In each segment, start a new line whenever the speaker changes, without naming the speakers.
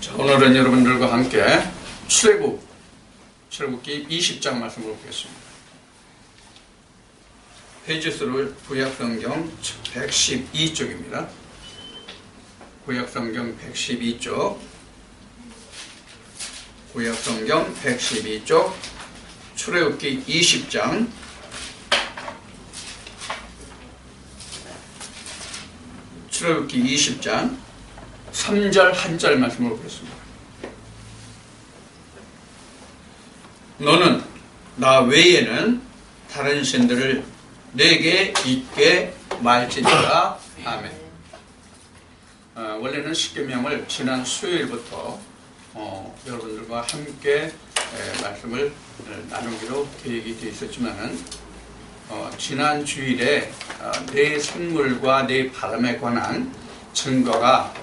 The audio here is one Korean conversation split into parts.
자, 오늘은 여러분들과 함께 출애굽기 20장 말씀을 보겠습니다. 페이지 수를 구약성경 112쪽입니다. 구약성경 112쪽, 구약성경 112쪽, 출애굽기 20장, 출애굽기 20장 3절 한절 말씀을 보겠습니다. 너는 나 외에는 다른 신들을 내게 있게 말지니라. 아멘. 원래는 십계명을 지난 수요일부터 여러분들과 함께 말씀을 나누기로 계획이 되어 있었지만은 지난 주일에 내 생물과 내 바람에 관한 증거가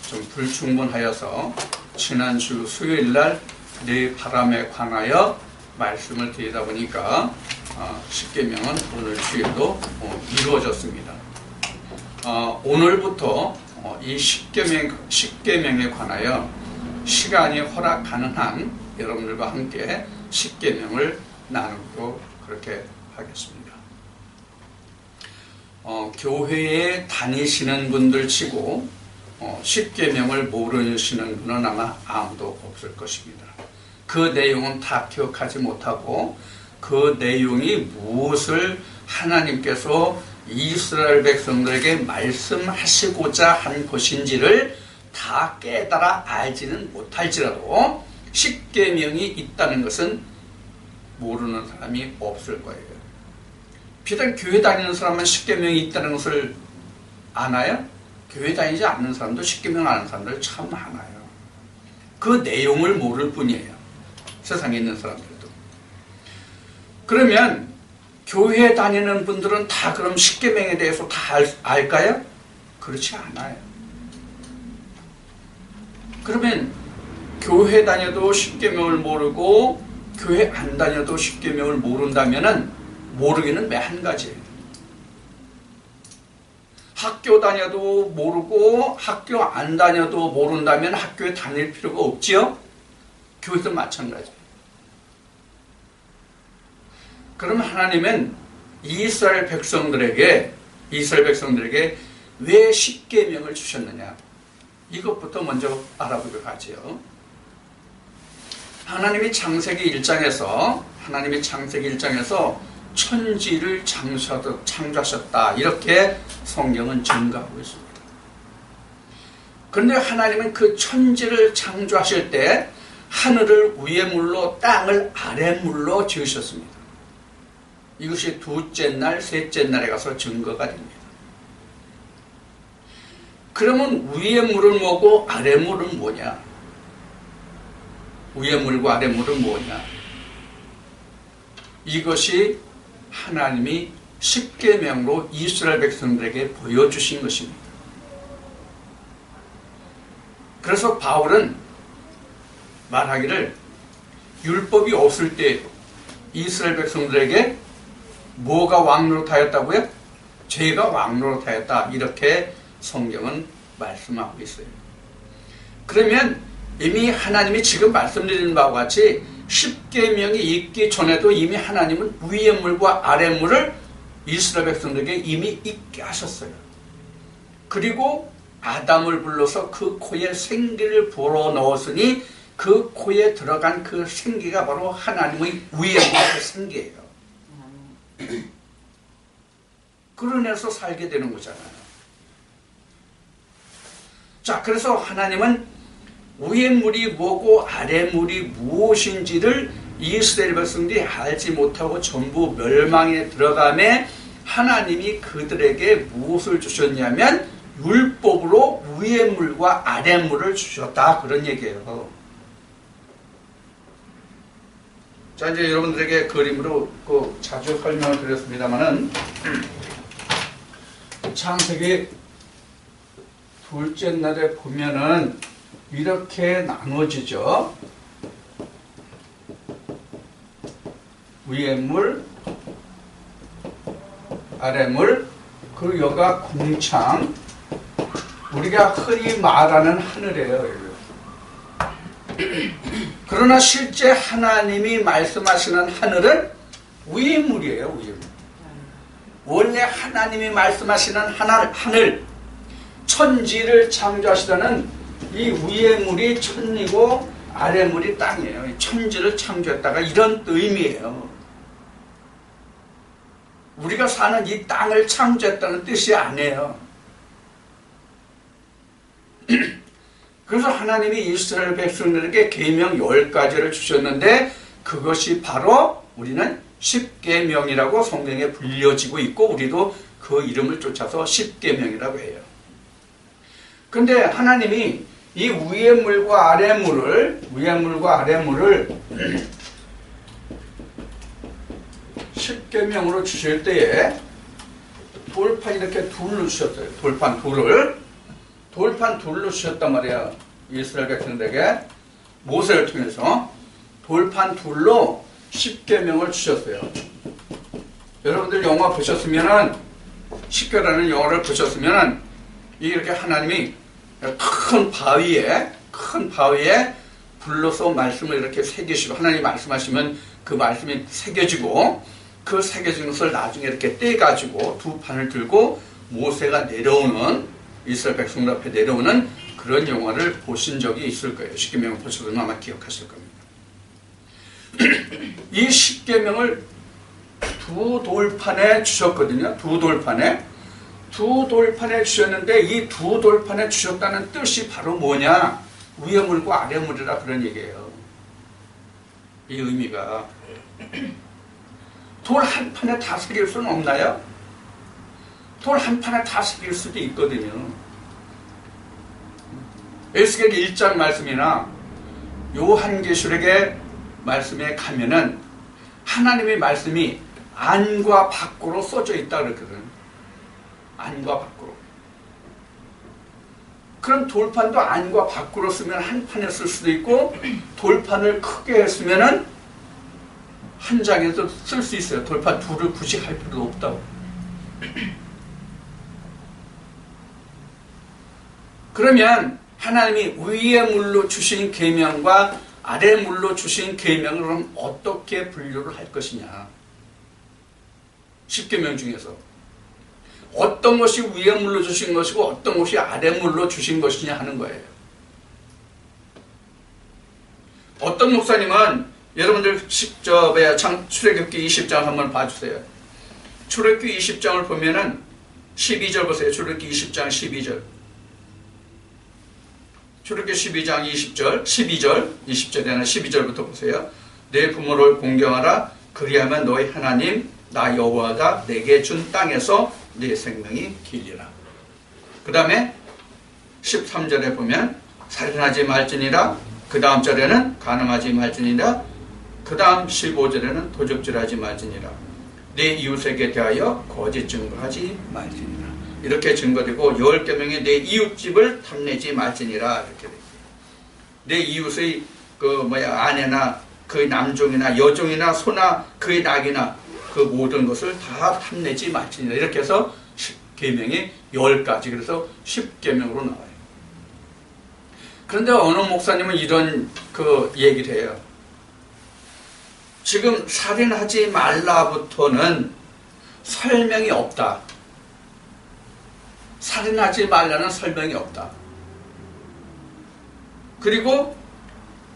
좀 불충분하여서 지난주 수요일날 내 바람에 관하여 말씀을 드리다 보니까 십계명은 오늘 주일도 이루어졌습니다. 오늘부터 이 십계명에 관하여 시간이 허락하는 한 여러분들과 함께 십계명을 나누고 그렇게 하겠습니다. 교회에 다니시는 분들 치고 십계명을 모르시는 분은 아마 아무도 없을 것입니다. 그 내용은 다 기억하지 못하고 그 내용이 무엇을 하나님께서 이스라엘 백성들에게 말씀하시고자 한 것인지를 다 깨달아 알지는 못할지라도 십계명이 있다는 것은 모르는 사람이 없을 거예요. 비단 교회 다니는 사람은 십계명이 있다는 것을 아나요? 교회 다니지 않는 사람도 십계명 아는 사람들 참 많아요. 그 내용을 모를 뿐이에요. 세상에 있는 사람들도. 그러면 교회 다니는 분들은 다 그럼 십계명에 대해서 다 알까요? 그렇지 않아요. 그러면 교회 다녀도 십계명을 모르고 교회 안 다녀도 십계명을 모른다면은 모르기는 매 한 가지예요. 학교 다녀도 모르고 학교 안 다녀도 모른다면 학교에 다닐 필요가 없지요? 교회도 마찬가지예요. 그럼 하나님은 이스라엘 백성들에게 왜 십계명을 주셨느냐? 이것부터 먼저 알아보도록 하죠. 하나님이 창세기 1장에서 천지를 창조하셨다. 이렇게 성경은 증거하고 있습니다. 그런데 하나님은 그 천지를 창조하실 때 하늘을 위의 물로 땅을 아래 물로 지으셨습니다. 이것이 둘째 날, 셋째 날에 가서 증거가 됩니다. 그러면 위의 물은 뭐고 아래 물은 뭐냐? 위의 물과 아래 물은 뭐냐? 이것이 하나님이 십계명으로 이스라엘 백성들에게 보여주신 것입니다. 그래서 바울은 말하기를 율법이 없을 때 이스라엘 백성들에게 뭐가 왕노릇하였다고요? 죄가 왕노릇하였다. 이렇게 성경은 말씀하고 있어요. 그러면 이미 하나님이 지금 말씀드린 바와 같이 십계명이 있기 전에도 이미 하나님은 위의 물과 아래 물을 이스라엘 백성들에게 이미 있게 하셨어요. 그리고 아담을 불러서 그 코에 생기를 불어넣었으니 그 코에 들어간 그 생기가 바로 하나님의 위의 물의 생기예요. 그러내서 살게 되는 거잖아요. 자, 그래서 하나님은 위의 물이 뭐고 아래 물이 무엇인지를 이스라엘 백성들이 알지 못하고 전부 멸망에 들어가매 하나님이 그들에게 무엇을 주셨냐면 율법으로 위의 물과 아래 물을 주셨다. 그런 얘기예요. 자, 이제 여러분들에게 그림으로 자주 설명을 드렸습니다만은 창세기 둘째 날에 보면은 이렇게 나눠지죠. 위의 물, 아래 물, 그리고 여기가 공창, 우리가 흔히 말하는 하늘이에요. 그러나 실제 하나님이 말씀하시는 하늘은 위의 물이에요. 위의 물. 원래 하나님이 말씀하시는 하늘, 천지를 창조하시다는 이 위의 물이 천이고 아래 물이 땅이에요. 천지를 창조했다가 이런 의미예요. 우리가 사는 이 땅을 창조했다는 뜻이 아니에요. 그래서 하나님이 이스라엘 백성들에게 계명 10가지를 주셨는데 그것이 바로 우리는 십계명이라고 성경에 불려지고 있고 우리도 그 이름을 쫓아서 십계명이라고 해요. 그런데 하나님이 이 위의 물과 아래 물을 십계명으로 주실 때에 돌판 이렇게 둘로 주셨어요. 돌판 둘로 주셨단 말이에요. 이스라엘 백성들에게 모세를 통해서 돌판 둘로 십계명을 주셨어요. 여러분들 영화 보셨으면은 십계라는 영화를 보셨으면은 이렇게 하나님이 큰 바위에 불로서 말씀을 이렇게 새기시고 하나님이 말씀하시면 그 말씀이 새겨지고 그 새겨진 것을 나중에 이렇게 떼가지고 두 판을 들고 모세가 내려오는 이스라엘 백성들 앞에 내려오는 그런 영화를 보신 적이 있을 거예요. 십계명을 보셔서 아마 기억하실 겁니다. 이 십계명을 두 돌판에 주셨거든요. 두 돌판에 주셨는데 이 두 돌판에 주셨다는 뜻이 바로 뭐냐? 위의 물과 아래 물이라 그런 얘기예요. 이 의미가 돌 한 판에 다 새길 수는 없나요? 돌 한 판에 다 새길 수도 있거든요. 에스겔 1장 말씀이나 요한계시록의 말씀에 가면은 하나님의 말씀이 안과 밖으로 써져 있다 그러거든. 안과 밖으로. 그럼 돌판도 안과 밖으로 쓰면 한 판에 쓸 수도 있고 돌판을 크게 했으면은 한 장에서 쓸 수 있어요. 돌판 둘을 굳이 할 필요도 없다고. 그러면 하나님이 위의 물로 주신 계명과 아래 물로 주신 계명을 그럼 어떻게 분류를 할 것이냐? 십계명 중에서 어떤 것이 위의 물로 주신 것이고 어떤 것이 아래 물로 주신 것이냐 하는 거예요. 어떤 목사님은 여러분들 출애굽기 20장 한번 봐주세요. 출애굽기 20장을 보면은 12절 보세요. 출애굽기 20장 12절. 출애굽기 12장 20절에는 12절부터 보세요. 내 부모를 공경하라. 그리하면 너희 하나님 나 여호와가 내게 준 땅에서 네 생명이 길리라. 그 다음에 13절에 보면 살인하지 말지니라. 그 다음 절에는 간음하지 말지니라. 그 다음 15절에는 도적질하지 말지니라. 네 이웃에게 대하여 거짓 증거하지 말지니라. 이렇게 증거되고 10계명에 내 이웃집을 탐내지 말지니라. 이렇게 되고 내 이웃의 아내나 그의 남종이나 여종이나 소나 그의 낙이나 그 모든 것을 다 탐내지 말지니라. 이렇게 해서 계명이 10가지. 그래서 10계명으로 나와요. 그런데 어느 목사님은 이런 얘기를 해요. 지금 살인하지 말라부터는 설명이 없다. 살인하지 말라는 설명이 없다. 그리고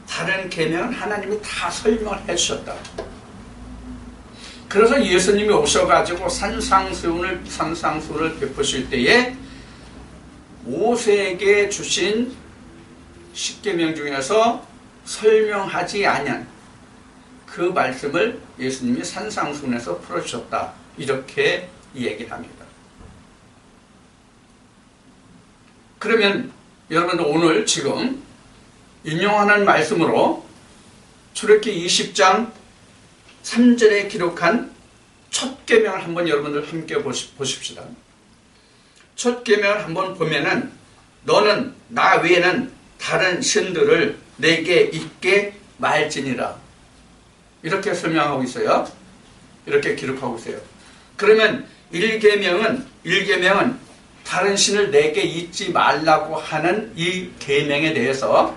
다른 계명은 하나님이 다 설명을 해주셨다. 그래서 예수님이 오셔가지고 산상수훈을 베푸실 때에 모세에게 주신 십계명 중에서 설명하지 않은 그 말씀을 예수님이 산상수훈에서 풀어주셨다. 이렇게 얘기합니다. 그러면 여러분들 오늘 지금 인용하는 말씀으로 출애굽기 20장 3절에 기록한 첫 계명을 한번 여러분들 함께 보십시다. 첫 계명을 한번 보면은 너는 나 외에는 다른 신들을 내게 있게 말지니라. 이렇게 설명하고 있어요. 이렇게 기록하고 있어요. 그러면 1계명은 다른 신을 내게 잊지 말라고 하는 이 계명에 대해서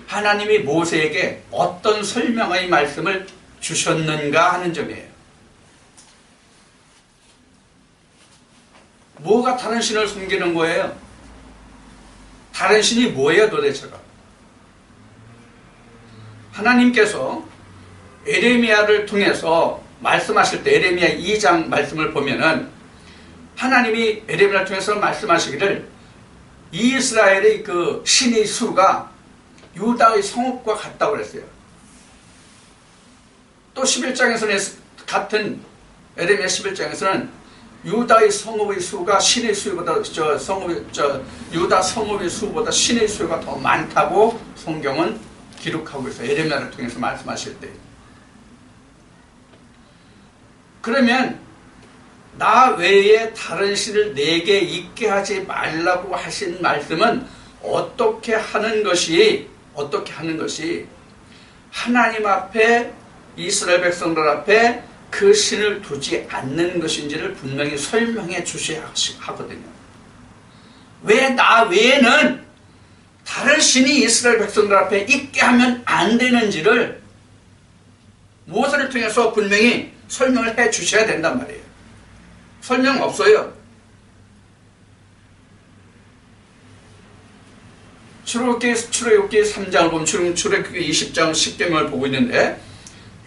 하나님이 모세에게 어떤 설명의 말씀을 주셨는가 하는 점이에요. 뭐가 다른 신을 숨기는 거예요? 다른 신이 뭐예요 도대체가? 하나님께서 에레미야를 통해서 말씀하실 때 에레미야 2장 말씀을 보면은 하나님이 에레미야를 통해서 말씀하시기를 이스라엘의 그 신의 수가 유다의 성읍과 같다고 그랬어요. 또 11장에서는 같은 에레미야 11장에서는 유다의 성읍의 수가 신의 수보다 유다 성읍의 수보다 신의 수가 더 많다고 성경은 기록하고 있어요. 에레미야를 통해서 말씀하실 때. 그러면 나 외에 다른 신을 내게 있게 하지 말라고 하신 말씀은 어떻게 하는 것이 하나님 앞에 이스라엘 백성들 앞에 그 신을 두지 않는 것인지를 분명히 설명해 주셔야 하거든요. 왜 나 외에는 다른 신이 이스라엘 백성들 앞에 있게 하면 안 되는지를 모세를 통해서 분명히 설명을 해 주셔야 된단 말이에요. 설명 없어요. 출애굽기 3장을 보면 출애굽기 20장 10계명을 보고 있는데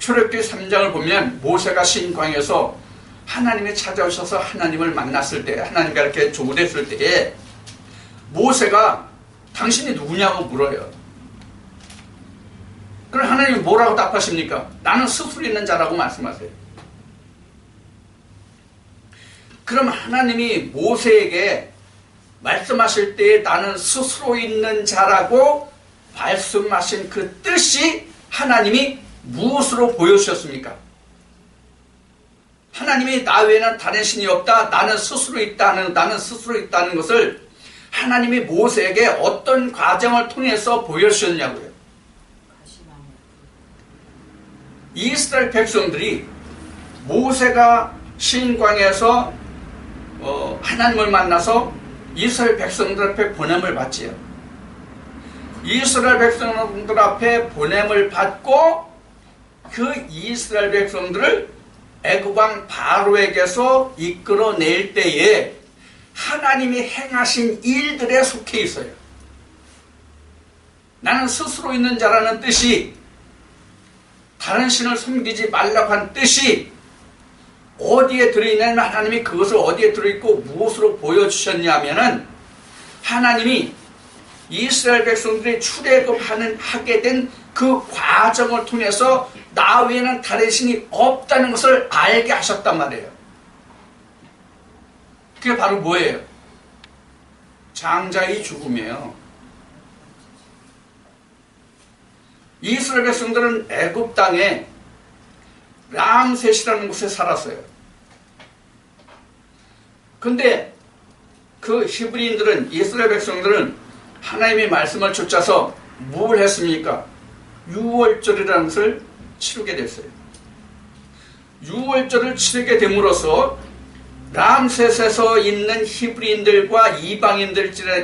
출애굽기 3장을 보면 모세가 신광에서 하나님이 찾아오셔서 하나님을 만났을 때 하나님과 이렇게 조우됐을 때에 모세가 당신이 누구냐고 물어요. 그럼 하나님이 뭐라고 답하십니까? 나는 스스로 있는 자라고 말씀하세요. 그럼 하나님이 모세에게 말씀하실 때 나는 스스로 있는 자라고 말씀하신 그 뜻이 하나님이 무엇으로 보여주셨습니까? 하나님이 나 외에는 다른 신이 없다. 나는 스스로 있다는 것을 하나님이 모세에게 어떤 과정을 통해서 보여주셨냐고요. 이스라엘 백성들이 모세가 신광에서 하나님을 만나서 이스라엘 백성들 앞에 보냄을 받지요. 이스라엘 백성들 앞에 보냄을 받고 그 이스라엘 백성들을 애굽왕 바로에게서 이끌어낼 때에 하나님이 행하신 일들에 속해 있어요. 나는 스스로 있는 자라는 뜻이 다른 신을 섬기지 말라고 한 뜻이 어디에 들어있냐면 하나님이 그것을 어디에 들어있고 무엇으로 보여주셨냐면은 하나님이 이스라엘 백성들이 출애굽하게 된 그 과정을 통해서 나 외에는 다른 신이 없다는 것을 알게 하셨단 말이에요. 그게 바로 뭐예요? 장자의 죽음이에요. 이스라엘 백성들은 애굽 땅에 람셋이라는 곳에 살았어요. 근데 그 히브리인들은 이스라엘 백성들은 하나님의 말씀을 쫓아서 뭘 했습니까? 유월절이라는 것을 치르게 됐어요. 유월절을 치르게 됨으로써 람셋에서 있는 히브리인들과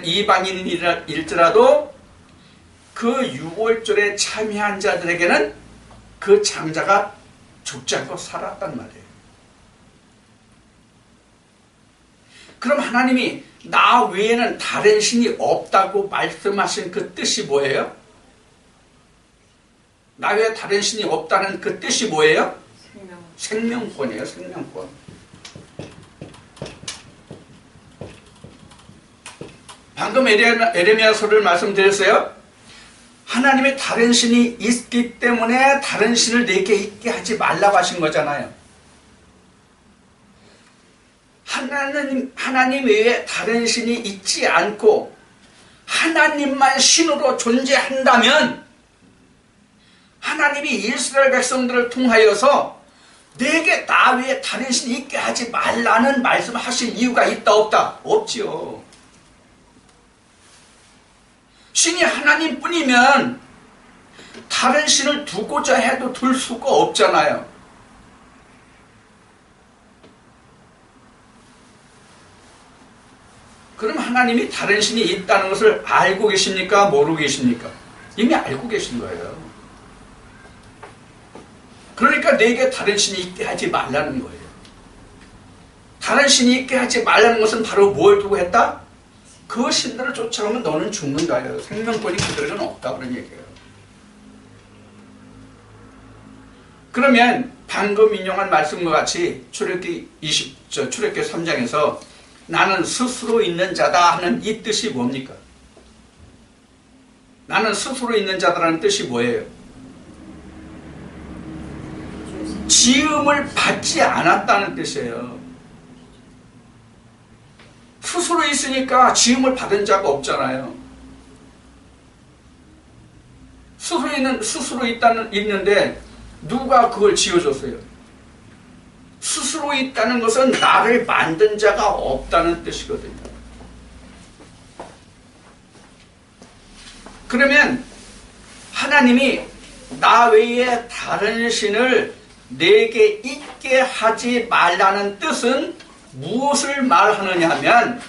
이방인일지라도 그 유월절에 참여한 자들에게는 그 장자가 죽지 않고 살았단 말이에요. 그럼 하나님이 나 외에는 다른 신이 없다고 말씀하신 그 뜻이 뭐예요? 나 외에 다른 신이 없다는 그 뜻이 뭐예요? 생명권이에요. 생명권. 방금 에레미야서를 말씀드렸어요. 하나님의 다른 신이 있기 때문에 다른 신을 내게 있게 하지 말라고 하신 거잖아요. 하나님 외에 다른 신이 있지 않고 하나님만 신으로 존재한다면 하나님이 이스라엘 백성들을 통하여서 내게 나 외에 다른 신이 있게 하지 말라는 말씀을 하실 이유가 있다 없다? 없지요. 신이 하나님뿐이면 다른 신을 두고자 해도 둘 수가 없잖아요. 그럼 하나님이 다른 신이 있다는 것을 알고 계십니까? 모르고 계십니까? 이미 알고 계신 거예요. 그러니까 내게 다른 신이 있게 하지 말라는 거예요. 다른 신이 있게 하지 말라는 것은 바로 뭘 두고 했다? 그 신들을 쫓아가면 너는 죽는다예요. 생명권이 그들에게는 없다 그런 얘기예요. 그러면 방금 인용한 말씀과 같이 출애굽기 3장에서 나는 스스로 있는 자다 하는 이 뜻이 뭡니까? 나는 스스로 있는 자다라는 뜻이 뭐예요? 지음을 받지 않았다는 뜻이에요. 스스로 있으니까 지음을 받은 자가 없잖아요. 스스로 있는데 누가 그걸 지어줬어요? 스스로 있다는 것은 나를 만든 자가 없다는 뜻이거든요. 그러면 하나님이 나 외에 다른 신을 내게 있게 하지 말라는 뜻은 무엇을 말하느냐 하면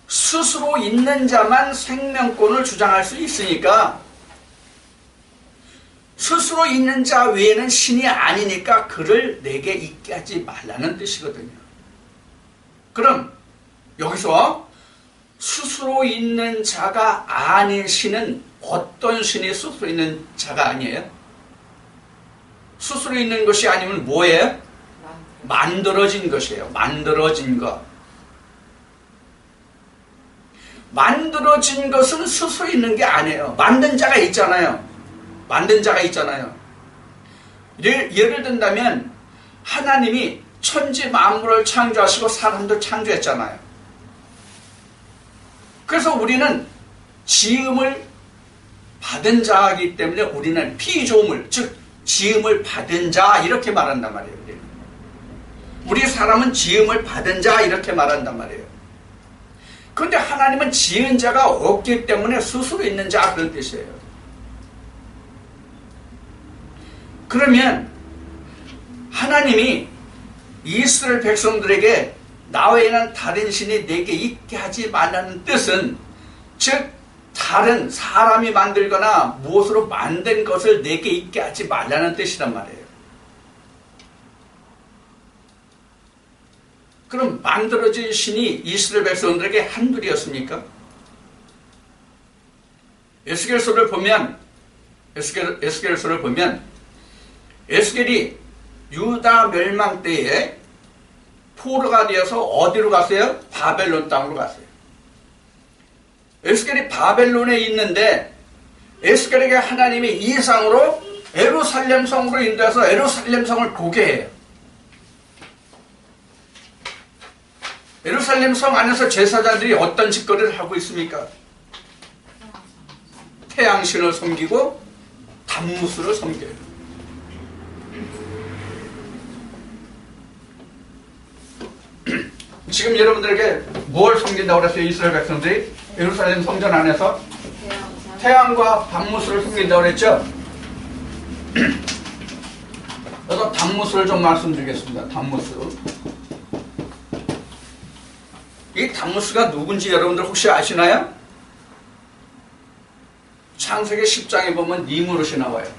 스스로 있는 자만 생명권을 주장할 수 있으니까 스스로 있는 자 외에는 신이 아니니까 그를 내게 있게 하지 말라는 뜻이거든요. 그럼 여기서 스스로 있는 자가 아닌 신은 어떤 신이 스스로 있는 자가 아니에요? 스스로 있는 것이 아니면 뭐예요? 만들어진 것이에요. 만들어진 것. 만들어진 것은 스스로 있는 게 아니에요. 만든 자가 있잖아요. 만든 자가 있잖아요. 예를 든다면 하나님이 천지 만물을 창조하시고 사람도 창조했잖아요. 그래서 우리는 지음을 받은 자이기 때문에 우리는 피조물, 즉 지음을 받은 자 이렇게 말한단 말이에요. 우리 사람은 지음을 받은 자 이렇게 말한단 말이에요. 그런데 하나님은 지은 자가 없기 때문에 스스로 있는 자 그런 뜻이에요. 그러면 하나님이 이스라엘 백성들에게 나 외에는 다른 신이 내게 있게 하지 말라는 뜻은 즉 다른 사람이 만들거나 무엇으로 만든 것을 내게 있게 하지 말라는 뜻이란 말이에요. 그럼 만들어진 신이 이스라엘 백성들에게 한둘이었습니까? 에스겔서를 보면 에스겔이 유다 멸망 때에 포로가 되어서 어디로 갔어요? 바벨론 땅으로 갔어요. 에스겔이 바벨론에 있는데 에스겔에게 하나님이 이상으로 예루살렘 성으로 인도해서 예루살렘 성을 보게 해요. 예루살렘 성 안에서 제사장들이 어떤 짓거리를 하고 있습니까? 태양신을 섬기고 담무스를 섬겨요. 지금 여러분들에게 뭘 섬긴다고 그랬어요? 이스라엘 백성들이 예루살렘 성전 안에서 태양과 담무스를 섬긴다고 그랬죠? 여기서 담무스를 좀 말씀드리겠습니다. 담무스. 이 담무스가 누군지 여러분들 혹시 아시나요? 창세기 10장에 보면 니무롯이 나와요.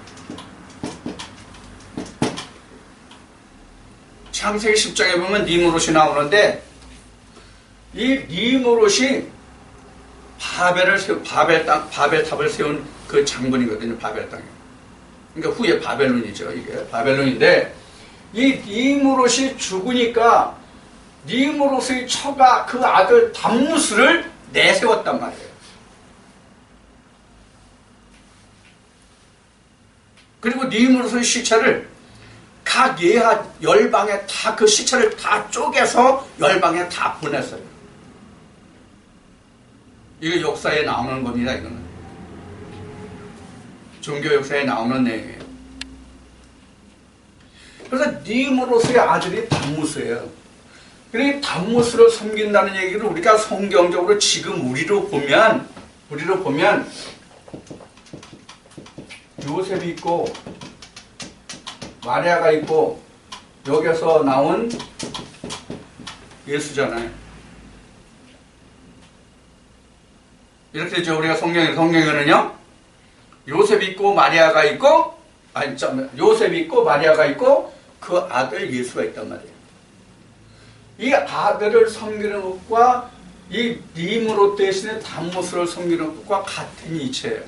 창세기 10장에 보면 니무롯이 나오는데 이 니무롯이 바벨탑을 세운 그 장군이거든요. 바벨 땅에. 그러니까 후에 바벨론이죠. 이게 바벨론인데 이 니무롯이 죽으니까 니무롯의 처가 그 아들 담무스를 내세웠단 말이에요. 그리고 니무롯의 시체를 각 예하 열방에 다 그 시체를 다 쪼개서 열방에 다 보냈어요. 이게 역사에 나오는 겁니다. 이거는 종교 역사에 나오는 내용이에요. 그래서 니무롯의 아들이 담무스예요. 그리고 담무스를 섬긴다는 얘기를 우리가 성경적으로 지금 우리로 보면 요셉이 있고 마리아가 있고 여기서 나온 예수잖아요. 이렇게 되죠. 우리가 성경에는요 요셉 있고 마리아가 있고, 요셉 있고 마리아가 있고 그 아들 예수가 있단 말이에요. 이 아들을 섬기는 것과 이 니므롯 대신에 담못을 섬기는 것과 같은 이치예요.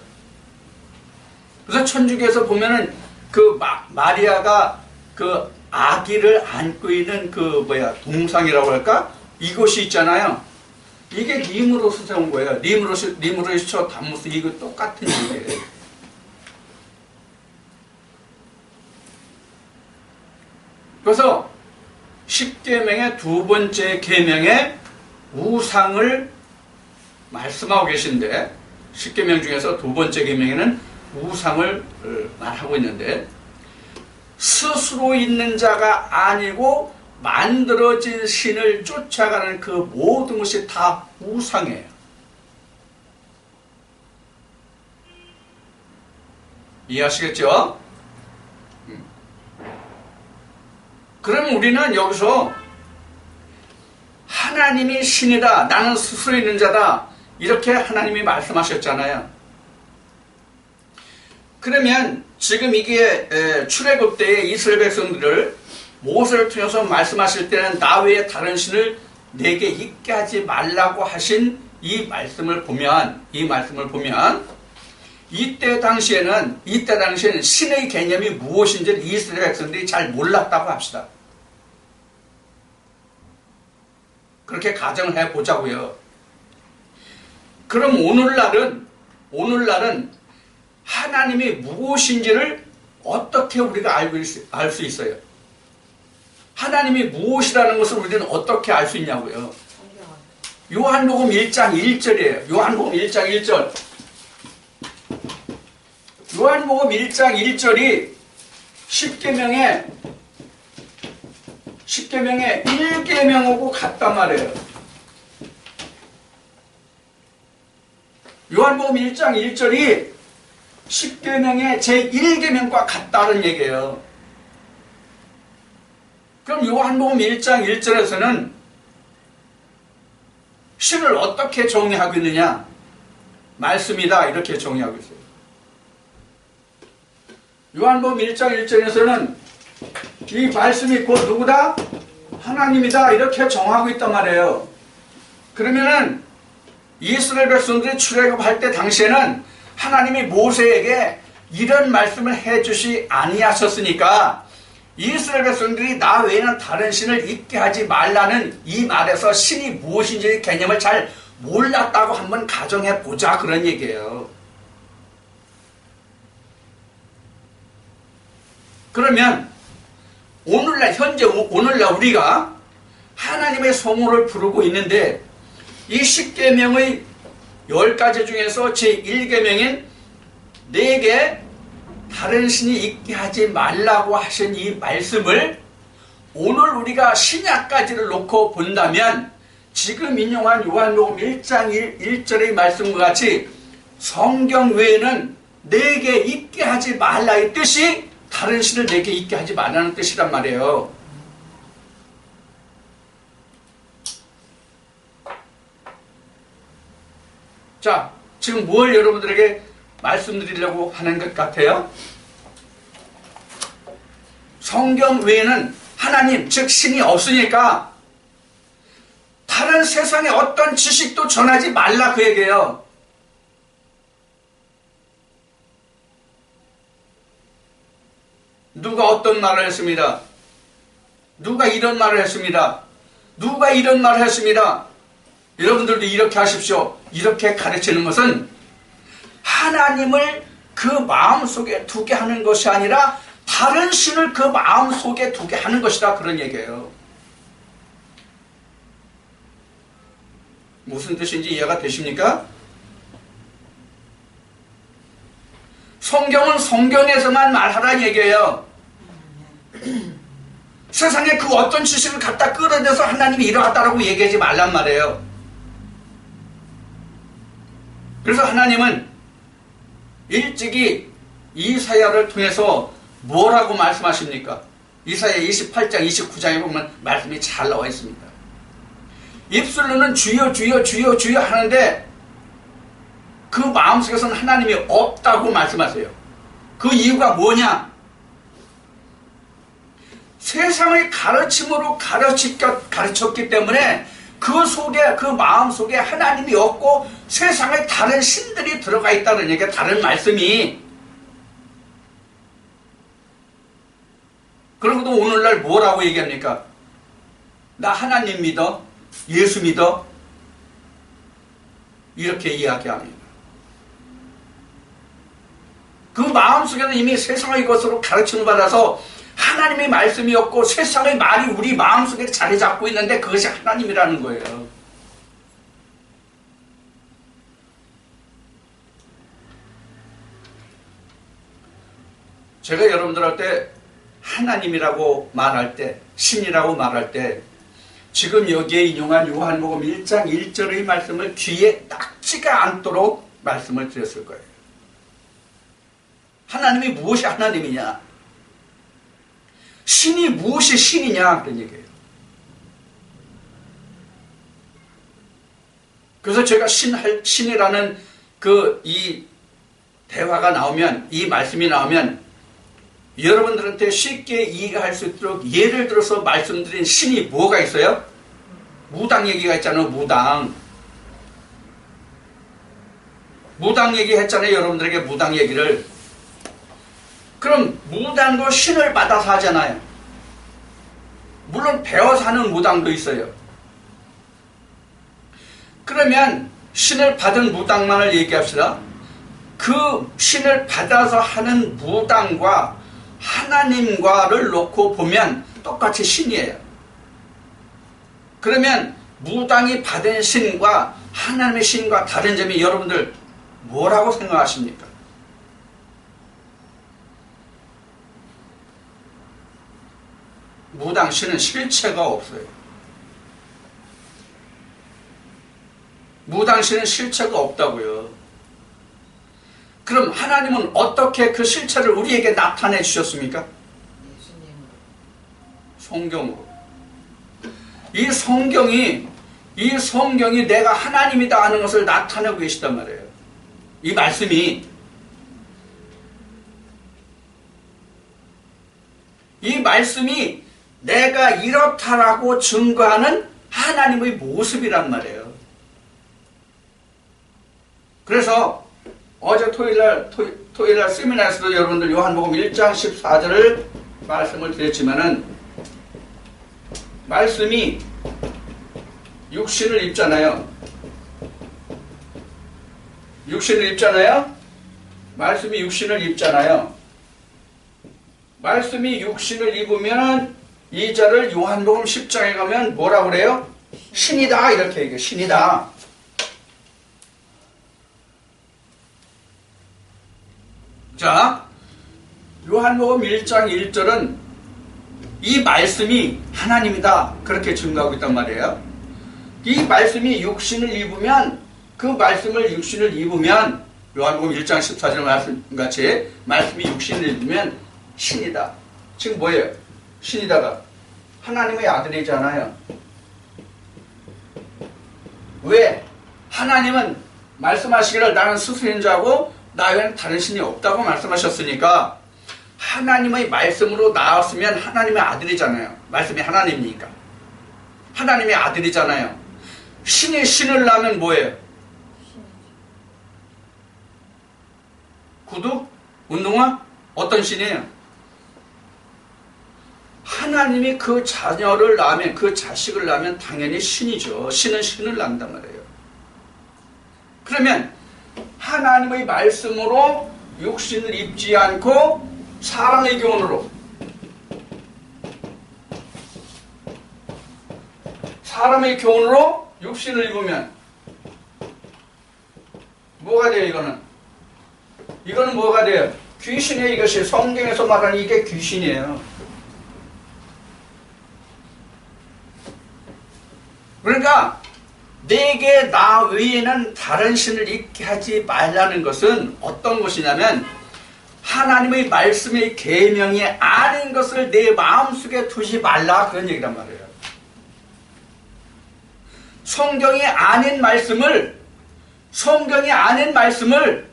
그래서 천주교에서 보면은 그 마리아가 그 아기를 안고 있는 그 동상이라고 할까? 이것이 있잖아요. 이게 니므롯에서 세운 거예요. 니므롯이 저 담못을 이거 똑같은 얘기예요. 그래서 10계명의 두 번째 계명에 우상을 말씀하고 계신데, 10계명 중에서 두 번째 계명에는 우상을 말하고 있는데, 스스로 있는 자가 아니고 만들어진 신을 쫓아가는 그 모든 것이 다 우상이에요. 이해하시겠죠? 그럼 우리는 여기서 하나님이 신이다, 나는 스스로 있는 자다, 이렇게 하나님이 말씀하셨잖아요. 그러면 지금 이게 출애굽 때에 이스라엘 백성들을 모세를 통해서 말씀하실 때는 나 외에 다른 신을 내게 있게 하지 말라고 하신 이 말씀을 보면 이때 당시에는 신의 개념이 무엇인지를 이스라엘 백성들이 잘 몰랐다고 합시다. 그렇게 가정을 해보자고요. 그럼 오늘날은 하나님이 무엇인지를 어떻게 우리가 알 수 있어요? 하나님이 무엇이라는 것을 우리는 어떻게 알 수 있냐고요? 요한복음 1장 1절이에요. 요한복음 1장 1절. 요한복음 1장 1절이 10계명의 1계명하고 같단 말이에요. 요한복음 1장 1절이 10계명의 제1계명과 같다는 얘기예요. 그럼 요한복음 1장 1절에서는 신을 어떻게 정의하고 있느냐? 말씀이다, 이렇게 정의하고 있어요. 요한복음 1장 1절에서는 이 말씀이 곧 누구다? 하나님이다, 이렇게 정하고 있단 말이에요. 그러면은 이스라엘 백성들이 출애굽할 때 당시에는 하나님이 모세에게 이런 말씀을 해주시 아니하셨으니까 이스라엘 백성들이 나 외에는 다른 신을 있게 하지 말라는 이 말에서 신이 무엇인지 개념을 잘 몰랐다고 한번 가정해 보자, 그런 얘기예요. 그러면 오늘날 우리가 하나님의 성호를 부르고 있는데 이 10계명의 10가지 중에서 제1계명인 내게 다른 신이 있게 하지 말라고 하신 이 말씀을 오늘 우리가 신약까지를 놓고 본다면 지금 인용한 요한복음 1장 1절의 말씀과 같이 성경 외에는 내게 있게 하지 말라의 뜻이 다른 신을 내게 있게 하지 말라는 뜻이란 말이에요. 자, 지금 뭘 여러분들에게 말씀드리려고 하는 것 같아요? 성경 외에는 하나님, 즉 신이 없으니까 다른 세상의 어떤 지식도 전하지 말라, 그 얘기예요. 누가 어떤 말을 했습니다. 누가 이런 말을 했습니다. 누가 이런 말을 했습니다. 여러분들도 이렇게 하십시오. 이렇게 가르치는 것은 하나님을 그 마음속에 두게 하는 것이 아니라 다른 신을 그 마음속에 두게 하는 것이다, 그런 얘기예요. 무슨 뜻인지 이해가 되십니까? 성경은 성경에서만 말하라는 얘기예요. 세상에 그 어떤 지식을 갖다 끌어내서 하나님이 이러하다라고 얘기하지 말란 말이에요. 그래서 하나님은 일찍이 이사야를 통해서 뭐라고 말씀하십니까? 이사야 28장 29장에 보면 말씀이 잘 나와 있습니다. 입술로는 주여 주여 주여 주여 하는데 그 마음속에서는 하나님이 없다고 말씀하세요. 그 이유가 뭐냐? 세상의 가르침으로 가르쳤기 때문에 그 속에, 그 마음 속에 하나님이 없고 세상에 다른 신들이 들어가 있다는 얘기가 다른 말씀이. 그러고도 오늘날 뭐라고 얘기합니까? 나 하나님 믿어? 예수 믿어? 이렇게 이야기합니다. 그 마음속에는 이미 세상의 것으로 가르침을 받아서 하나님의 말씀이 없고 세상의 말이 우리 마음속에 자리 잡고 있는데 그것이 하나님이라는 거예요. 제가 여러분들한테 하나님이라고 말할 때, 신이라고 말할 때 지금 여기에 인용한 요한복음 1장 1절의 말씀을 귀에 딱지가 않도록 말씀을 드렸을 거예요. 하나님이 무엇이 하나님이냐? 신이 무엇이 신이냐? 그런 얘기예요. 그래서 제가 신이라는 이 대화가 나오면, 이 말씀이 나오면 여러분들한테 쉽게 이해할 수 있도록 예를 들어서 말씀드린 신이 뭐가 있어요? 무당 얘기가 있잖아요. 무당 얘기 했잖아요. 여러분들에게 무당 얘기를. 그럼 무당도 신을 받아서 하잖아요. 물론 배워서 하는 무당도 있어요. 그러면 신을 받은 무당만을 얘기합시다. 그 신을 받아서 하는 무당과 하나님과를 놓고 보면 똑같이 신이에요. 그러면 무당이 받은 신과 하나님의 신과 다른 점이 여러분들 뭐라고 생각하십니까? 무당 신은 실체가 없어요. 무당 신은 실체가 없다고요. 그럼 하나님은 어떻게 그 실체를 우리에게 나타내 주셨습니까? 성경으로. 이 성경이 내가 하나님이다 하는 것을 나타내고 계시단 말이에요. 이 말씀이. 이 말씀이 내가 이렇다라고 증거하는 하나님의 모습이란 말이에요. 그래서 어제 토요일날 세미나에서도 여러분들 요한복음 1장 14절을 말씀을 드렸지만은 말씀이 육신을 입잖아요. 말씀이 육신을 입잖아요. 말씀이 육신을 입으면 이 자를 요한복음 10장에 가면 뭐라고 그래요? 신이다 이렇게 얘기해요. 신이다. 자, 요한복음 1장 1절은 이 말씀이 하나님이다 그렇게 증거하고 있단 말이에요. 이 말씀이 육신을 입으면 그 말씀을 육신을 입으면 요한복음 1장 14절 말씀같이 말씀이 육신을 입으면 신이다. 지금 뭐예요? 신이다가 하나님의 아들이잖아요. 왜? 하나님은 말씀하시기를 나는 스스로인 자고 나 외에는 다른 신이 없다고 말씀하셨으니까 하나님의 말씀으로 나왔으면 하나님의 아들이잖아요. 말씀이 하나님이니까. 하나님의 아들이잖아요. 신이 신을 낳으면 뭐예요? 구두? 운동화? 어떤 신이에요? 하나님이 그 자녀를 낳으면, 그 자식을 낳으면 당연히 신이죠. 신은 신을 낳는단 말이에요. 그러면 하나님의 말씀으로 육신을 입지 않고 사람의 교훈으로 육신을 입으면 뭐가 돼요? 이거는 뭐가 돼요? 귀신이에요. 이것이 성경에서 말하는 이게 귀신이에요. 그러니까 내게 나 외에는 다른 신을 있게 하지 말라는 것은 어떤 것이냐면 하나님의 말씀의 계명이 아닌 것을 내 마음속에 두지 말라 그런 얘기란 말이에요. 성경이 아닌 말씀을 성경이 아닌 말씀을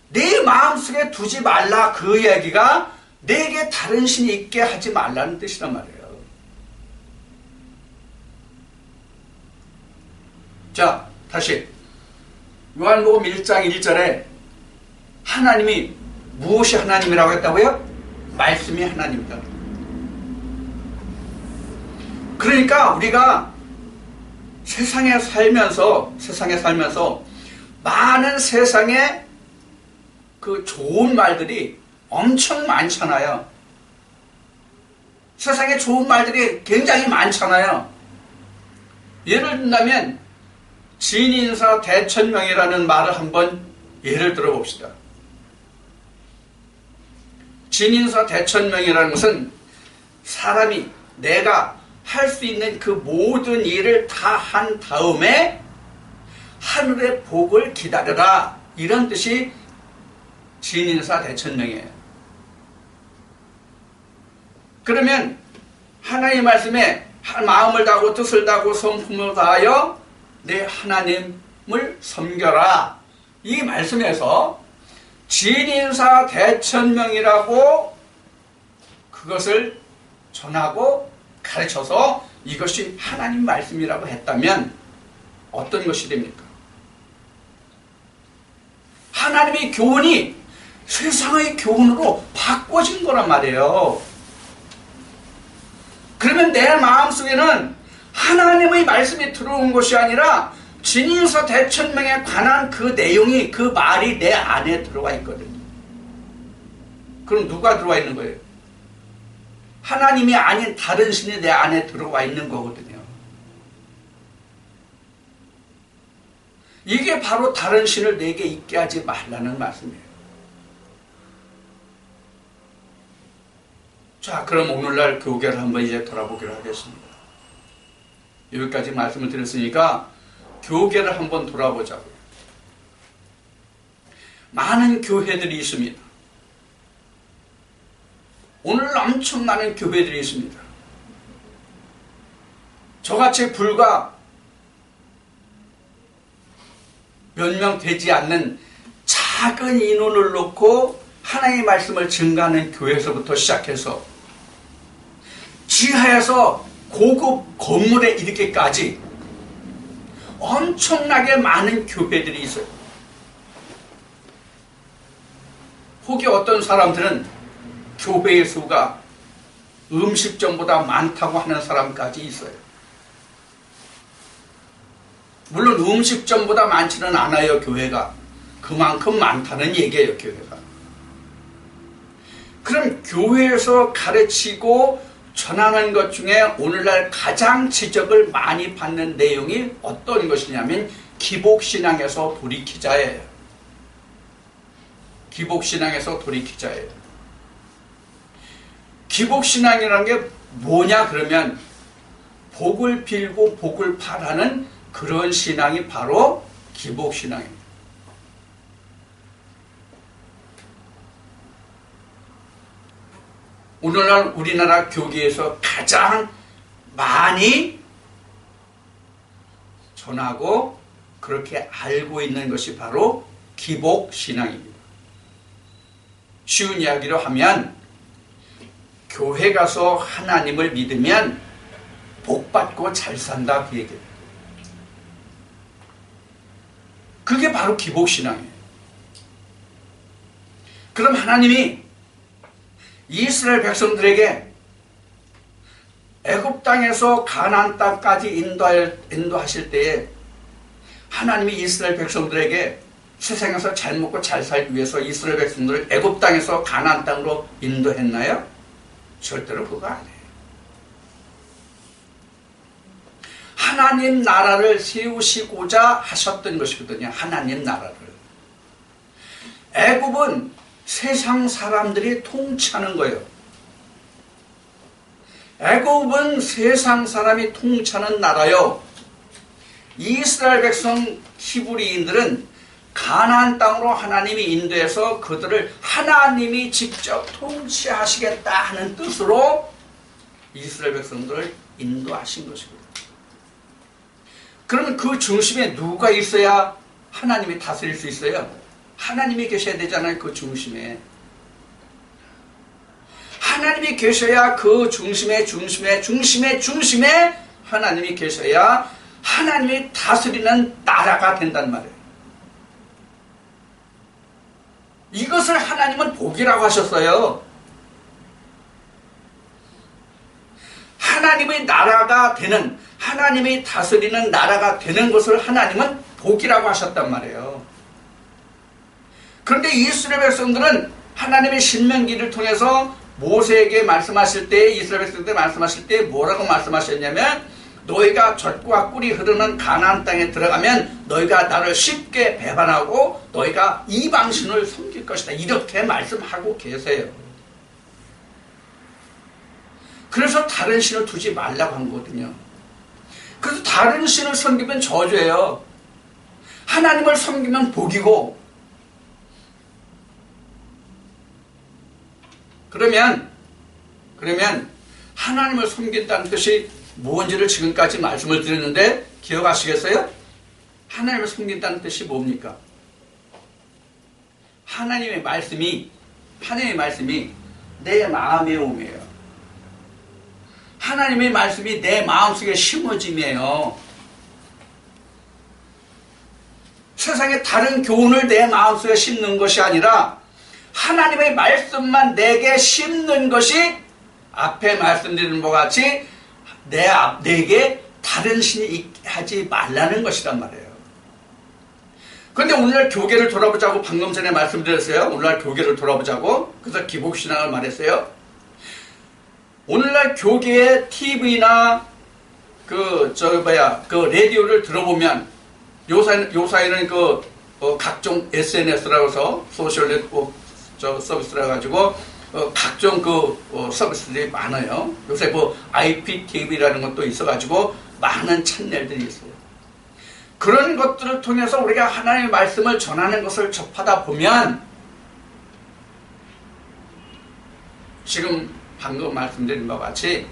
네 마음속에 두지 말라. 그 이야기가 내게 다른 신이 있게 하지 말라는 뜻이란 말이에요. 자, 다시 요한복음 1장 1절에 하나님이 무엇이 하나님이라고 했다고요? 말씀이 하나님이다. 그러니까 우리가 세상에 살면서 많은 세상에 그 좋은 말들이 엄청 많잖아요. 세상에 좋은 말들이 굉장히 많잖아요. 예를 든다면 진인사 대천명이라는 말을 한번 예를 들어봅시다. 진인사 대천명이라는 것은 사람이 내가 할 수 있는 그 모든 일을 다 한 다음에 하늘의 복을 기다려라, 이런 뜻이 진인사 대천명이에요. 그러면 하나님 말씀에 마음을 다하고 뜻을 다하고 성품을 다하여 내 하나님을 섬겨라, 이 말씀에서 진인사 대천명이라고 그것을 전하고 가르쳐서 이것이 하나님 말씀이라고 했다면 어떤 것이 됩니까? 하나님의 교훈이 세상의 교훈으로 바꿔진 거란 말이에요. 그러면 내 마음속에는 하나님의 말씀이 들어온 것이 아니라 진인사 대천명에 관한 그 내용이, 그 말이 내 안에 들어와 있거든요. 그럼 누가 들어와 있는 거예요? 하나님이 아닌 다른 신이 내 안에 들어와 있는 거거든요. 이게 바로 다른 신을 내게 있게 하지 말라는 말씀이에요. 자, 그럼 오늘날 교계를 한번 이제 돌아보기로 하겠습니다. 여기까지 말씀을 드렸으니까 교계를 한번 돌아보자고요. 많은 교회들이 있습니다. 오늘 엄청 많은 교회들이 있습니다. 저같이 불과 몇 명 되지 않는 작은 인원을 놓고 하나님의 말씀을 증가하는 교회에서부터 시작해서 지하에서 고급 건물에 이르기까지 엄청나게 많은 교회들이 있어요. 혹이 어떤 사람들은 교회의 수가 음식점보다 많다고 하는 사람까지 있어요. 물론 음식점보다 많지는 않아요, 교회가. 그만큼 많다는 얘기예요, 교회가. 그럼 교회에서 가르치고 전하는 것 중에 오늘날 가장 지적을 많이 받는 내용이 어떤 것이냐면 기복신앙에서 돌이키자예요. 기복신앙에서 돌이키자예요. 기복신앙이라는 게 뭐냐 그러면 복을 빌고 복을 바라는 그런 신앙이 바로 기복신앙입니다. 오늘날 우리나라 교계에서 가장 많이 전하고 그렇게 알고 있는 것이 바로 기복신앙입니다. 쉬운 이야기로 하면 교회 가서 하나님을 믿으면 복받고 잘 산다, 그 얘기예요. 그게 바로 기복신앙이에요. 그럼 하나님이 이스라엘 백성들에게 애굽 땅에서 가나안 땅까지 인도하실 때에 하나님이 이스라엘 백성들에게 세상에서 잘 먹고 잘 살기 위해서 이스라엘 백성들을 애굽 땅에서 가나안 땅으로 인도했나요? 절대로 그거 아니에요. 하나님 나라를 세우시고자 하셨던 것이거든요. 하나님 나라를. 애굽은 세상 사람들이 통치하는 거예요. 애굽은 세상 사람이 통치하는 나라요. 이스라엘 백성 히브리인들은 가나안 땅으로 하나님이 인도해서 그들을 하나님이 직접 통치하시겠다 하는 뜻으로 이스라엘 백성들을 인도하신 것이거든요. 그러면 그 중심에 누가 있어야 하나님이 다스릴 수 있어요? 하나님이 계셔야 되잖아요. 그 중심에. 하나님이 계셔야 그 중심에 하나님이 계셔야 하나님이 다스리는 나라가 된단 말이에요. 이것을 하나님은 복이라고 하셨어요. 하나님의 나라가 되는, 하나님이 다스리는 나라가 되는 것을 하나님은 복이라고 하셨단 말이에요. 그런데 이스라엘 백성들은 하나님의 신명기를 통해서 모세에게 말씀하실 때, 이스라엘 백성들에게 말씀하실 때 뭐라고 말씀하셨냐면, 너희가 젖과 꿀이 흐르는 가나안 땅에 들어가면 너희가 나를 쉽게 배반하고 너희가 이방신을 섬길 것이다. 이렇게 말씀하고 계세요. 그래서 다른 신을 두지 말라고 한 거거든요. 그래서 다른 신을 섬기면 저주예요. 하나님을 섬기면 복이고, 그러면 하나님을 섬긴다는 뜻이 뭔지를 지금까지 말씀을 드렸는데 기억하시겠어요? 하나님을 섬긴다는 뜻이 뭡니까? 하나님의 말씀이 내 마음에 오매요. 하나님의 말씀이 내 마음속에 심어짐이에요. 세상에 다른 교훈을 내 마음속에 심는 것이 아니라 하나님의 말씀만 내게 심는 것이 앞에 말씀드린 것 같이 내게 다른 신이 하지 말라는 것이란 말이에요. 그런데 오늘날 교계를 돌아보자고 방금 전에 말씀드렸어요. 오늘날 교계를 돌아보자고. 그래서 기복신앙을 말했어요. 오늘날 교계의 TV나 그 라디오를 들어보면 요사이는 각종 SNS라고 해서 소셜 네트워크 서비스라 가지고 각종 서비스들이 많아요. 요새 IPTV라는 것도 있어가지고 많은 채널들이 있어요. 그런 것들을 통해서 우리가 하나님의 말씀을 전하는 것을 접하다 보면 지금 방금 말씀드린 바와 같이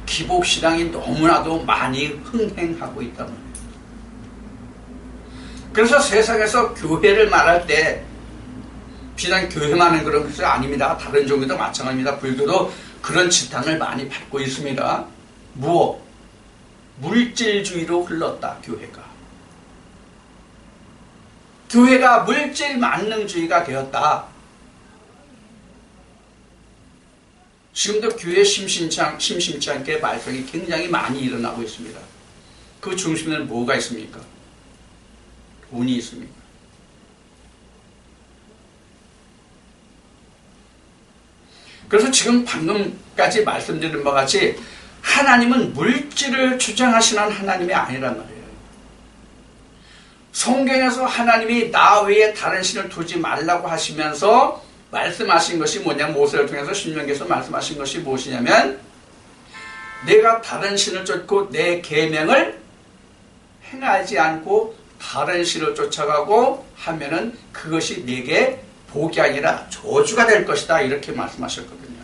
기복신앙이 너무나도 많이 흥행하고 있단 말이에요. 그래서 세상에서 교회를 말할 때 비단 교회만 하는 그런 것이 아닙니다. 다른 종교도 마찬가지입니다. 불교도 그런 지탄을 많이 받고 있습니다. 무엇? 물질주의로 흘렀다. 교회가 물질 만능주의가 되었다. 지금도 교회 심심치 않게 말썽이 굉장히 많이 일어나고 있습니다. 그 중심에는 뭐가 있습니까? 돈이 있습니까? 그래서 지금 방금까지 말씀드린 바와 같이 하나님은 물질을 주장하시는 하나님이 아니란 말이에요. 성경에서 하나님이 나 외에 다른 신을 두지 말라고 하시면서 말씀하신 것이 뭐냐면 모세를 통해서 신명기에서 말씀하신 것이 무엇이냐면 내가 다른 신을 쫓고 내 계명을 행하지 않고 다른 신을 쫓아가고 하면은 그것이 내게 복이 아니라 저주가 될 것이다. 이렇게 말씀하셨거든요.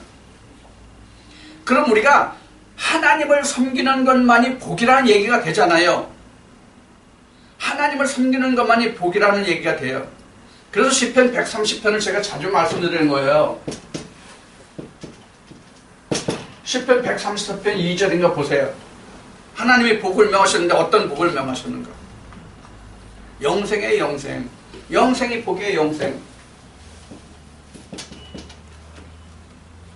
그럼 우리가 하나님을 섬기는 것만이 복이라는 얘기가 되잖아요. 하나님을 섬기는 것만이 복이라는 얘기가 돼요. 그래서 시편 130편을 제가 자주 말씀드리는 거예요. 시편 130편 2절인가 보세요. 하나님이 복을 명하셨는데 어떤 복을 명하셨는가? 영생의 영생. 영생이 복의 영생.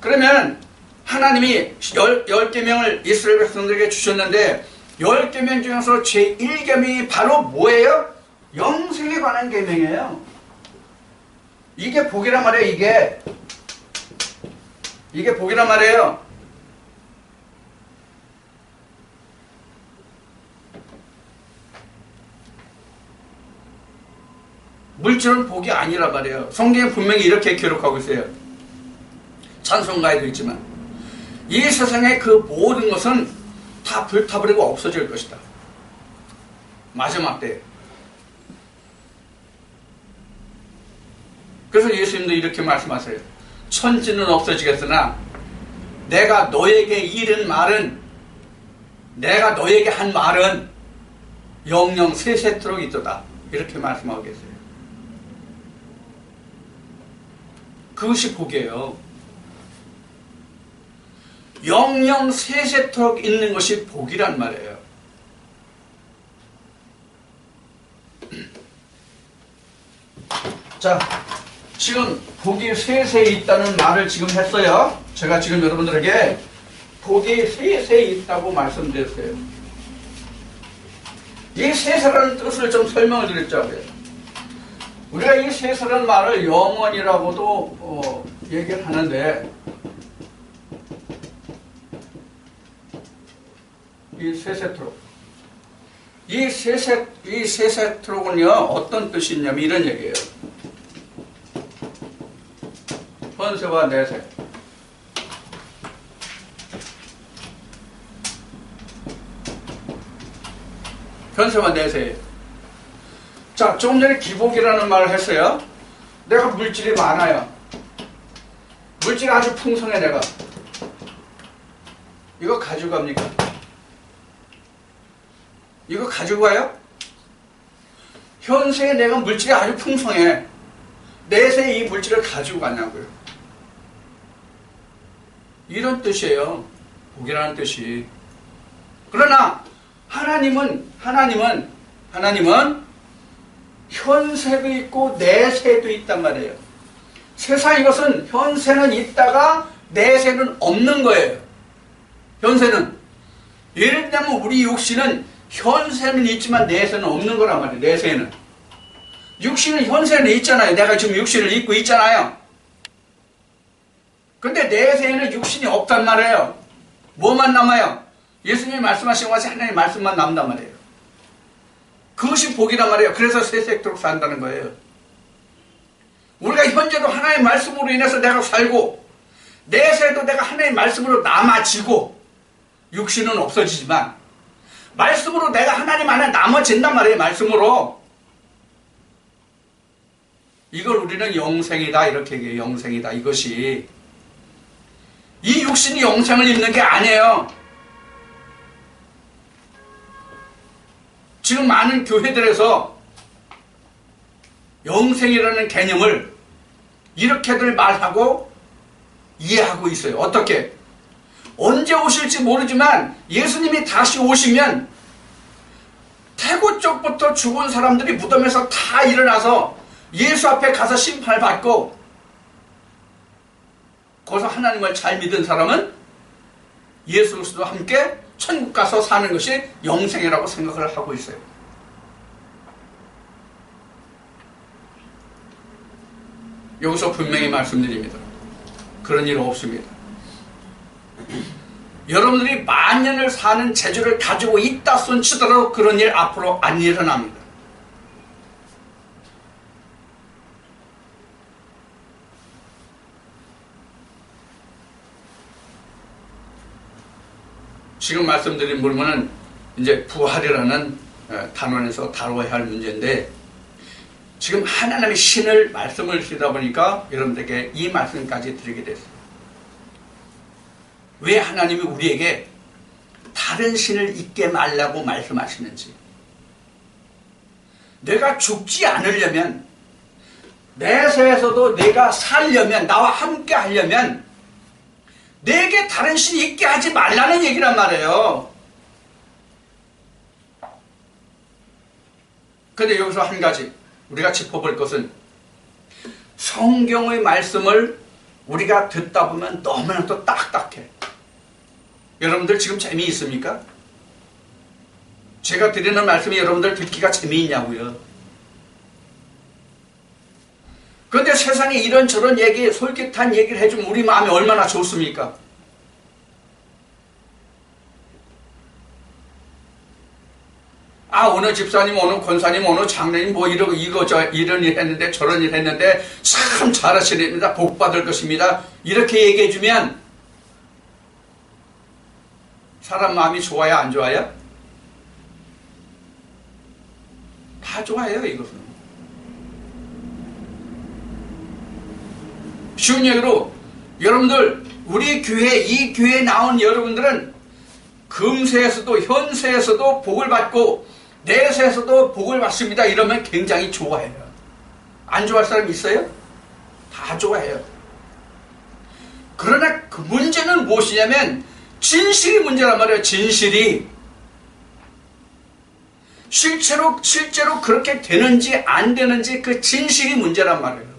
그러면 하나님이 10계명을 이스라엘 백성들에게 주셨는데 10계명 중에서 제1계명이 바로 뭐예요? 영생에 관한 계명이에요. 이게 복이란 말이에요. 이게 복이란 말이에요. 물질은 복이 아니란 말이에요. 성경에 분명히 이렇게 기록하고 있어요. 찬송가에도 있지만 이 세상의 그 모든 것은 다 불타버리고 없어질 것이다. 마지막 때. 그래서 예수님도 이렇게 말씀하세요. 천지는 없어지겠으나 내가 너에게 이른 말은, 내가 너에게 한 말은 영영 세세토록 있도다. 이렇게 말씀하고 계세요. 그것이 복이에요. 영영 세세토록 있는 것이 복이란 말이에요. 자, 지금 복이 세세에 있다는 말을 지금 했어요. 제가 지금 여러분들에게 복이 세세에 있다고 말씀드렸어요. 이 세세라는 뜻을 좀 설명을 드렸자고요. 우리가 이 세세라는 말을 영원이라고도 얘기를 하는데, 이 세세토록, 이 세세토록은요 어떤 뜻이 있냐면 이런 얘기예요. 현세와 내세, 현세와 내세. 자, 조금 전에 기복이라는 말을 했어요. 내가 물질이 많아요. 물질이 아주 풍성해. 내가 이거 가지고 갑니까? 이거 가지고 가요? 현세에 내가 물질이 아주 풍성해. 내세에 이 물질을 가지고 가냐고요. 이런 뜻이에요. 복이라는 뜻이. 그러나 하나님은 현세도 있고 내세도 있단 말이에요. 세상 이것은 현세는 있다가 내세는 없는 거예요. 현세는. 예를 들면 우리 육신은 현세는 있지만 내세는 없는 거란 말이에요. 내세는. 육신은 현세는 있잖아요. 내가 지금 육신을 입고 있잖아요. 근데 내세에는 육신이 없단 말이에요. 뭐만 남아요? 예수님이 말씀하신 것이 하나님의 말씀만 남단 말이에요. 그것이 복이란 말이에요. 그래서 세세토록 산다는 거예요. 우리가 현재도 하나님의 말씀으로 인해서 내가 살고, 내세도 내가 하나님의 말씀으로 남아지고, 육신은 없어지지만 말씀으로 내가 하나님 안에 남아진단 말이에요. 말씀으로. 이걸 우리는 영생이다 이렇게 얘기해요. 영생이다. 이것이 이 육신이 영생을 입는 게 아니에요. 지금 많은 교회들에서 영생이라는 개념을 이렇게들 말하고 이해하고 있어요. 어떻게? 언제 오실지 모르지만 예수님이 다시 오시면 태고 쪽부터 죽은 사람들이 무덤에서 다 일어나서 예수 앞에 가서 심판을 받고, 거기서 하나님을 잘 믿은 사람은 예수 그리스도와 함께 천국 가서 사는 것이 영생이라고 생각을 하고 있어요. 여기서 분명히 말씀드립니다. 그런 일 없습니다. 여러분들이 만년을 사는 재주를 가지고 있다 손치더라도 그런 일 앞으로 안 일어납니다. 지금 말씀드린 부분은 이제 부활이라는 단원에서 다뤄야 할 문제인데, 지금 하나님의 신을 말씀을 쓰다 보니까 여러분들에게 이 말씀까지 드리게 됐어요. 왜 하나님이 우리에게 다른 신을 잊게 말라고 말씀하시는지. 내가 죽지 않으려면, 내세에서도 내가 살려면, 나와 함께 하려면 내게 다른 신이 있게 하지 말라는 얘기란 말이에요. 그런데 여기서 한 가지 우리가 짚어볼 것은, 성경의 말씀을 우리가 듣다 보면 너무나도 딱딱해. 여러분들 지금 재미있습니까? 제가 드리는 말씀이 여러분들 듣기가 재미있냐고요. 그런데 세상에 이런저런 얘기, 솔깃한 얘기를 해주면 우리 마음이 얼마나 좋습니까? 아, 어느 집사님, 어느 권사님, 어느 장로님 이런 일 했는데 저런 일 했는데 참 잘하시렵니다. 복 받을 것입니다. 이렇게 얘기해주면 사람 마음이 좋아요, 안 좋아요? 다 좋아요, 이것은. 쉬운 얘기로 여러분들, 우리 교회, 이 교회에 나온 여러분들은 금세에서도 현세에서도 복을 받고 내세에서도 복을 받습니다. 이러면 굉장히 좋아해요. 안 좋아할 사람 있어요? 다 좋아해요. 그러나 그 문제는 무엇이냐면 진실이 문제란 말이에요. 진실이. 실제로 그렇게 되는지 안 되는지 그 진실이 문제란 말이에요.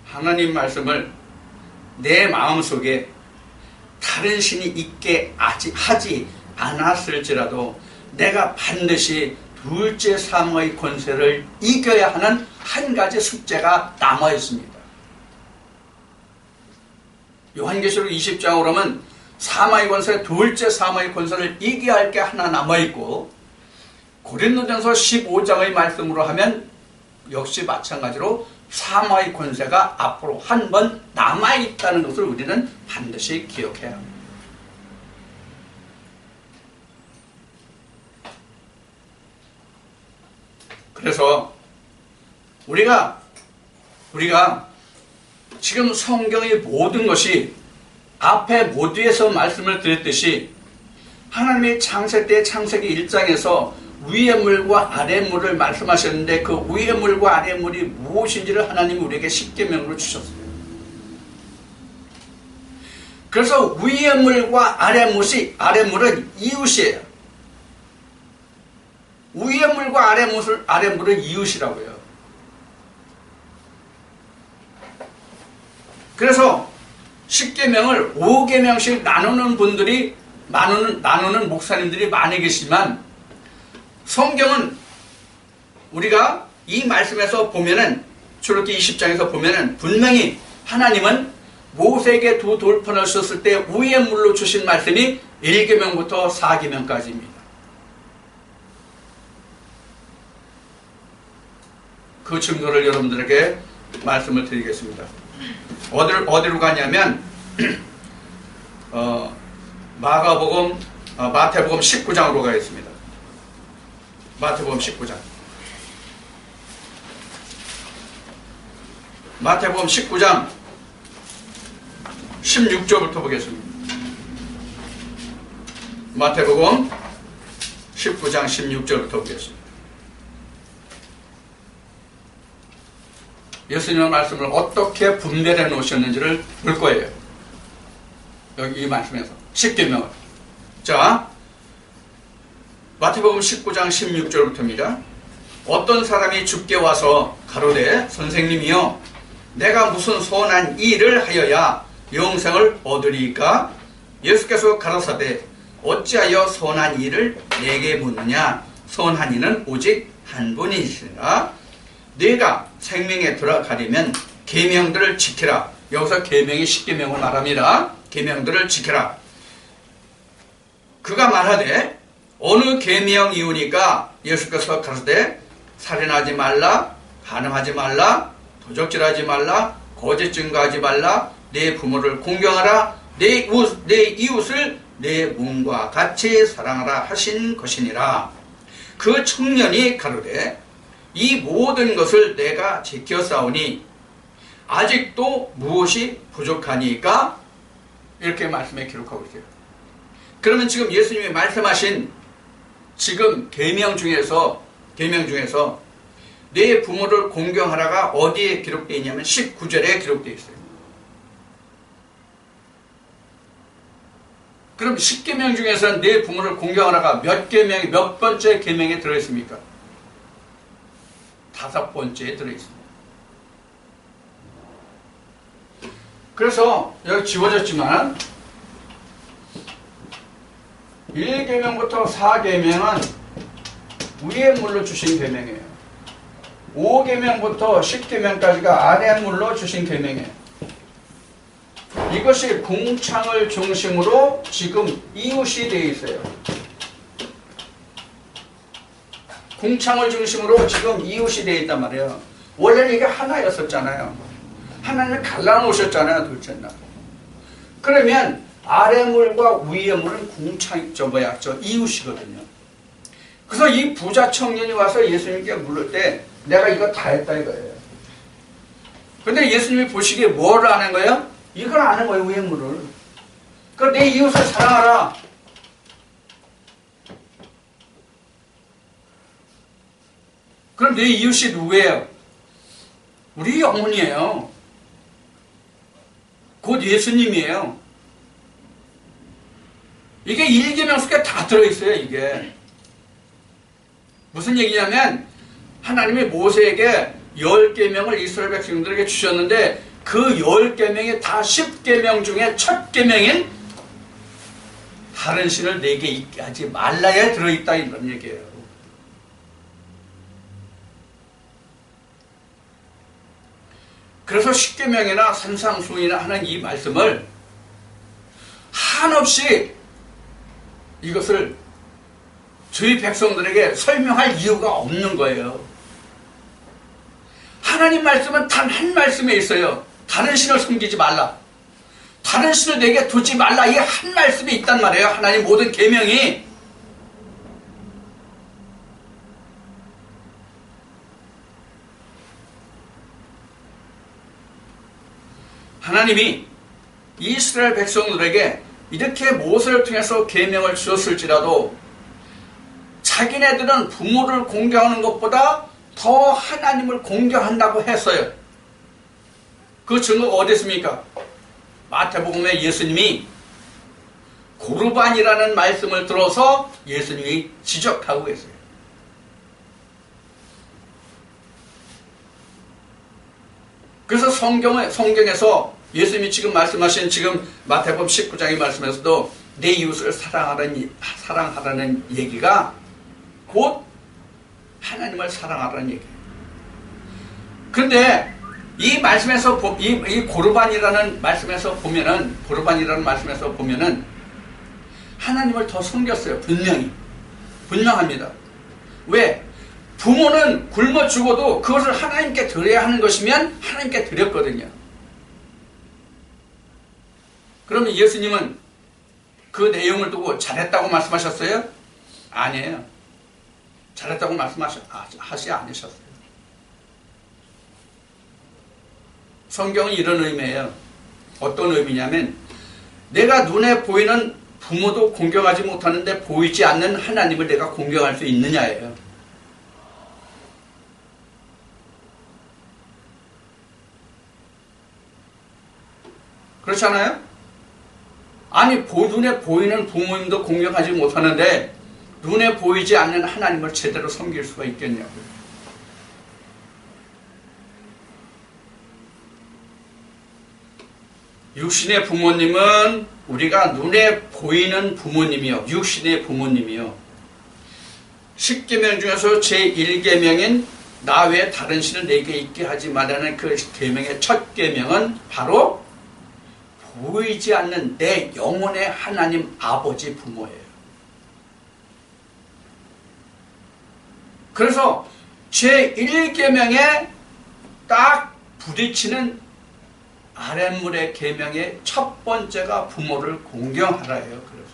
하나님 말씀을 내 마음속에 다른 신이 있게 하지 않았을지라도 내가 반드시 둘째 사망의 권세를 이겨야 하는 한 가지 숙제가 남아 있습니다. 요한계시록 20장으로 보면 사망의 권세, 둘째 사망의 권세를 이겨야 할 게 하나 남아 있고, 고린도전서 15장의 말씀으로 하면 역시 마찬가지로 사망의 권세가 앞으로 한 번 남아 있다는 것을 우리는 반드시 기억해야 합니다. 그래서 우리가 지금 성경의 모든 것이 앞에 모두에서 말씀을 드렸듯이 하나님의 창세 때 창세기 1장에서 위의 물과 아래 물을 말씀하셨는데 그 위의 물과 아래 물이 무엇인지를 하나님이 우리에게 십계명으로 주셨어요. 그래서 위의 물과 아래 물은 이웃이에요. 위의 물과 아래 물은 이웃이라고요. 그래서 십계명을 5계명씩 나누는 목사님들이 많이 계시지만 성경은 우리가 이 말씀에서 보면은 출애굽기 20장에서 보면은 분명히 하나님은 모세에게 두 돌판을 줬을 때 위의 물로 주신 말씀이 1계명부터 4계명까지입니다. 그 증거를 여러분들에게 말씀을 드리겠습니다. 어디로 가냐면 마태복음 19장으로 가겠습니다. 마태복음 19장. 마태복음 19장 16절부터 보겠습니다. 마태복음 19장 16절부터 보겠습니다. 예수님의 말씀을 어떻게 분별해 놓으셨는지를 볼 거예요. 여기 이 말씀에서 10계명을. 자, 마태복음 19장 16절부터입니다. 어떤 사람이 주께 와서 가로되 선생님이여 내가 무슨 선한 일을 하여야 영생을 얻으리이까? 예수께서 가라사대 어찌하여 선한 일을 내게 묻느냐? 선한 이는 오직 한 분이시라. 네가 생명에 들어가려면 계명들을 지키라. 여기서 계명이 10계명을 말합니다. 계명들을 지키라. 그가 말하되 어느 계명이오니까? 예수께서 가라사대 살인하지 말라, 간음하지 말라, 도적질하지 말라, 거짓 증거하지 말라, 내 부모를 공경하라, 내 이웃을 내 몸과 같이 사랑하라 하신 것이니라. 그 청년이 가로되 이 모든 것을 내가 지켰사오니 아직도 무엇이 부족하니까? 이렇게 말씀에 기록하고 있어요. 그러면 지금 예수님이 말씀하신 지금 계명 중에서 내 부모를 공경하라가 어디에 기록되어 있냐면 19절에 기록되어 있어요. 그럼 10계명 중에서 내 부모를 공경하라가 몇 번째 계명에 들어있습니까? 5번째에 들어있습니다. 그래서 여기 지워졌지만 1계명부터 4계명은 위의 물로 주신 계명이에요. 5계명부터 10계명까지가 아래 물로 주신 계명이에요. 이것이 궁창을 중심으로 지금 이웃이 되어 있어요. 궁창을 중심으로 지금 이웃이 되어 있단 말이에요. 원래는 이게 하나였었잖아요. 하나님을 갈라놓으셨잖아요. 둘째 날. 그러면 아래물과 위의 물은 이웃이거든요. 그래서 이 부자 청년이 와서 예수님께 물을 때 내가 이거 다 했다 이거예요. 근데 예수님이 보시기에 뭘 아는 거예요? 이걸 아는 거예요. 위의 물을. 그 내 이웃을 사랑하라. 그럼 내 이웃이 누구예요? 우리 영혼이에요. 곧 예수님이에요. 이게 1계명 속에 다 들어있어요. 이게 무슨 얘기냐면 하나님이 모세에게 10계명을 이스라엘 백성들에게 주셨는데 그 10계명이 다 10계명 중에 첫 계명인 다른 신을 내게 있게 하지 말라에 들어있다 이런 얘기예요. 그래서 10계명이나 산상수훈이나 하는 이 말씀을 한없이 이것을 저희 백성들에게 설명할 이유가 없는 거예요. 하나님 말씀은 단 한 말씀에 있어요. 다른 신을 섬기지 말라. 다른 신을 내게 두지 말라. 이 한 말씀이 있단 말이에요. 하나님 모든 계명이. 하나님이 이스라엘 백성들에게 이렇게 모세를 통해서 계명을 주었을지라도 자기네들은 부모를 공경하는 것보다 더 하나님을 공경한다고 했어요. 그 증거가 어디 있습니까? 마태복음에 예수님이 고르반이라는 말씀을 들어서 예수님이 지적하고 계세요. 그래서 성경에서 예수님이 지금 말씀하신 지금 마태복음 19장의 말씀에서도 내 이웃을 사랑하라는 얘기가 곧 하나님을 사랑하라는 얘기예요. 그런데 이 말씀에서 이 고르반이라는 말씀에서 보면은 하나님을 더 섬겼어요. 분명합니다. 왜? 부모는 굶어 죽어도 그것을 하나님께 드려야 하는 것이면 하나님께 드렸거든요. 그러면 예수님은 그 내용을 두고 잘했다고 말씀하셨어요? 아니에요. 잘했다고 말씀하시 않으셨어요. 성경은 이런 의미예요. 어떤 의미냐면 내가 눈에 보이는 부모도 공경하지 못하는데 보이지 않는 하나님을 내가 공경할 수 있느냐예요. 그렇지 않아요? 아니 눈에 보이는 부모님도 공경하지 못하는데 눈에 보이지 않는 하나님을 제대로 섬길 수가 있겠냐고요. 육신의 부모님은 우리가 눈에 보이는 부모님이요. 육신의 부모님이요. 10계명 중에서 제1계명인 나 외에 다른 신을 내게 있게 하지 말라는 그 계명의 첫 계명은 바로 보이지 않는 내 영혼의 하나님 아버지 부모예요. 그래서 제1계명에 딱 부딪히는 아랫물의 계명의 첫 번째가 부모를 공경하라예요. 그래서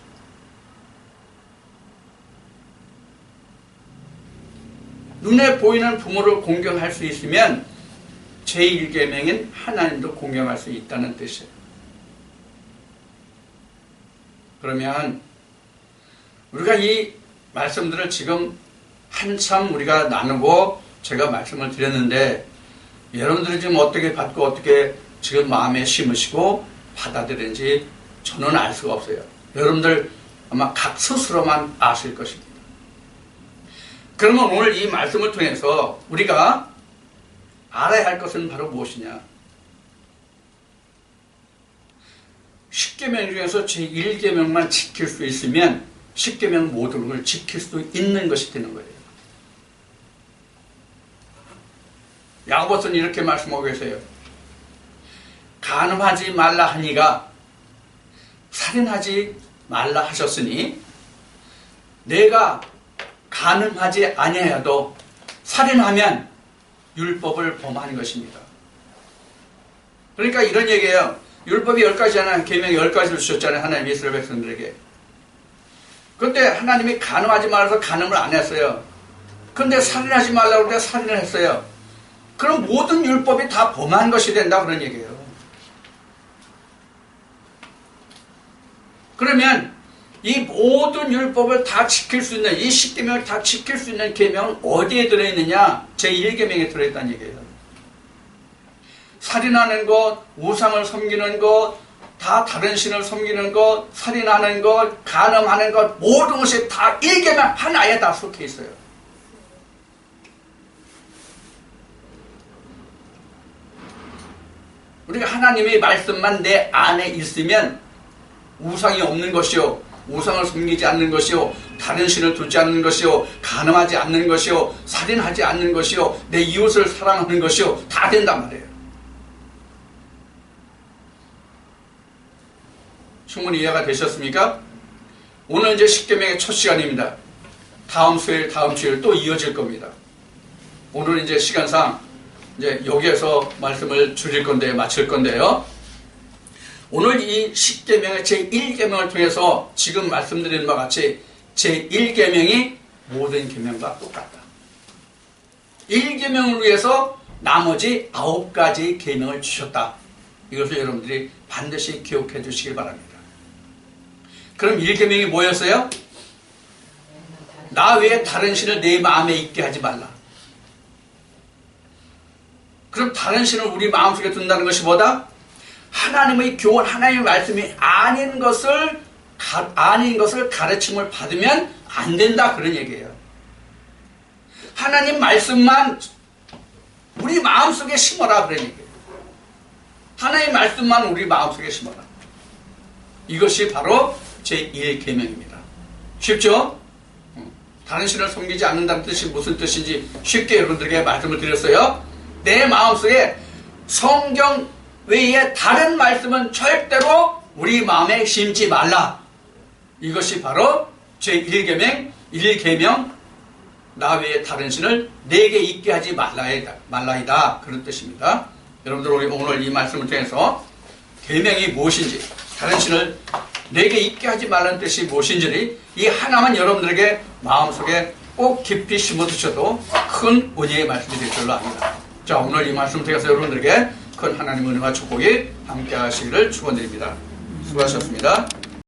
눈에 보이는 부모를 공경할 수 있으면 제1계명인 하나님도 공경할 수 있다는 뜻이에요. 그러면 우리가 이 말씀들을 지금 한참 우리가 나누고 제가 말씀을 드렸는데 여러분들이 지금 어떻게 받고 어떻게 지금 마음에 심으시고 받아들이는지 저는 알 수가 없어요. 여러분들 아마 각 스스로만 아실 것입니다. 그러면 오늘 이 말씀을 통해서 우리가 알아야 할 것은 바로 무엇이냐? 10계명 중에서 제1계명만 지킬 수 있으면 10계명 모든 걸 지킬 수 있는 것이 되는 거예요. 야고보서는 이렇게 말씀하고 계세요. 간음하지 말라 하니가 살인하지 말라 하셨으니 내가 간음하지 아니하여도 살인하면 율법을 범하는 것입니다. 그러니까 이런 얘기예요. 율법이 10가지잖아요. 계명 10가지를 주셨잖아요. 하나님 이스라엘 백성들에게. 그런데 하나님이 간음하지 말아서 간음을 안 했어요. 그런데 살인하지 말라고 그러는데 살인을 했어요. 그럼 모든 율법이 다 범한 것이 된다 그런 얘기예요. 그러면 이 모든 율법을 다 지킬 수 있는, 이 10계명을 다 지킬 수 있는 계명은 어디에 들어있느냐? 제1계명에 들어있다는 얘기예요. 살인하는 것, 우상을 섬기는 것, 다 다른 신을 섬기는 것, 살인하는 것, 간음하는 것, 모든 것이 다 1계명 하나에 다 속해 있어요. 우리가 하나님의 말씀만 내 안에 있으면 우상이 없는 것이요, 우상을 섬기지 않는 것이요, 다른 신을 두지 않는 것이요, 간음하지 않는 것이요, 살인하지 않는 것이요, 내 이웃을 사랑하는 것이요, 다 된단 말이에요. 충분히 이해가 되셨습니까? 오늘 이제 10계명의 첫 시간입니다. 다음 수요일, 다음 주일 또 이어질 겁니다. 오늘 이제 시간상 이제 여기에서 말씀을 줄일 건데, 마칠 건데요. 오늘 이 10계명의 제1계명을 통해서 지금 말씀드린 바와 같이 제1계명이 모든 계명과 똑같다. 1계명을 위해서 나머지 9가지 계명을 주셨다. 이것을 여러분들이 반드시 기억해 주시길 바랍니다. 그럼 1계명이 뭐였어요? 나 외에 다른 신을 내 마음에 있게 하지 말라. 그럼 다른 신을 우리 마음속에 둔다는 것이 뭐다? 하나님의 교훈, 하나님의 말씀이 아닌 것을 가르침을 받으면 안 된다, 그런 얘기예요. 하나님 말씀만 우리 마음속에 심어라, 그런 얘기예요. 하나님의 말씀만 우리 마음속에 심어라. 이것이 바로 제1계명입니다. 쉽죠? 다른 신을 섬기지 않는다는 뜻이 무슨 뜻인지 쉽게 여러분들에게 말씀을 드렸어요. 내 마음속에 성경 외에 다른 말씀은 절대로 우리 마음에 심지 말라. 이것이 바로 제1계명, 1계명, 나 외에 다른 신을 내게 있게 하지 말라이다. 그런 뜻입니다. 여러분들 오늘 이 말씀을 통해서 계명이 무엇인지, 다른 신을 내게 있게 하지 말라는 뜻이 무엇인지 이 하나만 여러분들에게 마음속에 꼭 깊이 심어두셔도 큰 은혜의 말씀이 될 줄로 압니다. 자, 오늘 이 말씀을 통해서 여러분들에게 큰 하나님의 은혜와 축복이 함께 하시기를 축원드립니다. 수고하셨습니다.